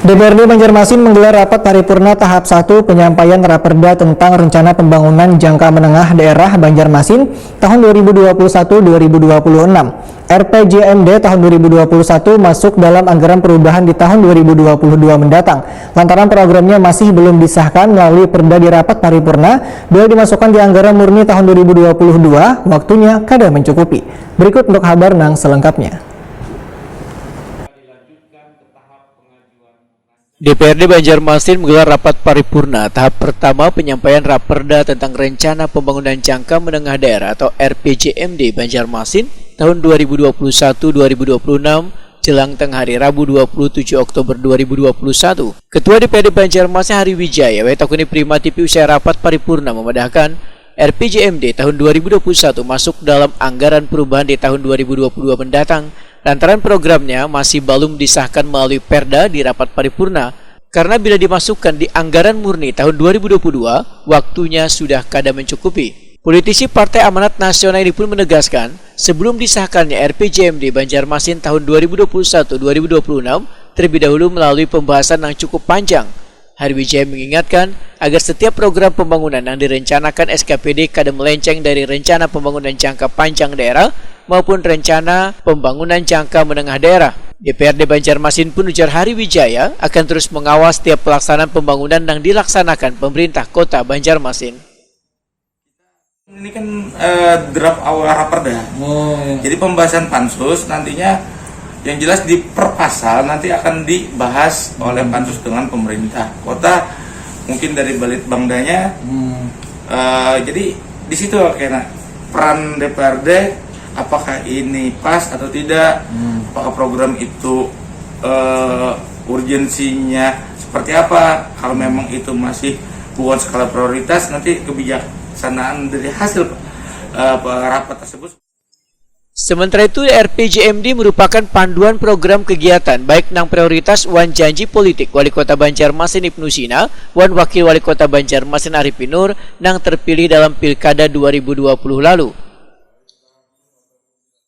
DPRD Banjarmasin menggelar rapat paripurna tahap 1 penyampaian Raperda tentang Rencana Pembangunan Jangka Menengah Daerah Banjarmasin tahun 2021-2026. RPJMD tahun 2021 masuk dalam anggaran perubahan di tahun 2022 mendatang. Lantaran programnya masih belum disahkan melalui perda di rapat paripurna, bila dimasukkan di anggaran murni tahun 2022, waktunya kada mencukupi. Berikut untuk kabar nang selengkapnya. DPRD Banjarmasin menggelar rapat paripurna tahap pertama penyampaian Raperda tentang Rencana Pembangunan Jangka Menengah Daerah atau RPJMD Banjarmasin tahun 2021-2026 jelang tengah hari Rabu 27 Oktober 2021. Ketua DPRD Banjarmasin Hari Wijaya Wetakuni Prima TV usai rapat paripurna memadahkan RPJMD tahun 2021 masuk dalam anggaran perubahan di tahun 2022 mendatang. Lantaran programnya masih belum disahkan melalui perda di rapat paripurna, karena bila dimasukkan di anggaran murni tahun 2022, waktunya sudah kada mencukupi. Politisi Partai Amanat Nasional ini pun menegaskan, sebelum disahkannya RPJMD Banjarmasin tahun 2021-2026, terlebih dahulu melalui pembahasan yang cukup panjang. Hari Wijaya mengingatkan agar setiap program pembangunan yang direncanakan SKPD kada melenceng dari rencana pembangunan jangka panjang daerah maupun rencana pembangunan jangka menengah daerah. DPRD Banjarmasin pun ujar Hari Wijaya akan terus mengawas setiap pelaksanaan pembangunan yang dilaksanakan pemerintah kota Banjarmasin. Ini kan draft awal raperda. Jadi pembahasan pansus nantinya yang jelas di per pasal nanti akan dibahas oleh pansus dengan pemerintah kota, mungkin dari Balitbangdanya. Jadi di situ kena peran DPRD, apakah ini pas atau tidak, apakah program itu urgensinya seperti apa. Kalau memang itu masih bukan skala prioritas, nanti kebijaksanaan dari hasil rapat tersebut. Sementara itu, RPJMD merupakan panduan program kegiatan baik nang prioritas wan janji politik Wali Kota Banjarmasin Ibnu Sina, wan Wakil Wali Kota Banjarmasin Arifin Nur nang terpilih dalam Pilkada 2020 lalu.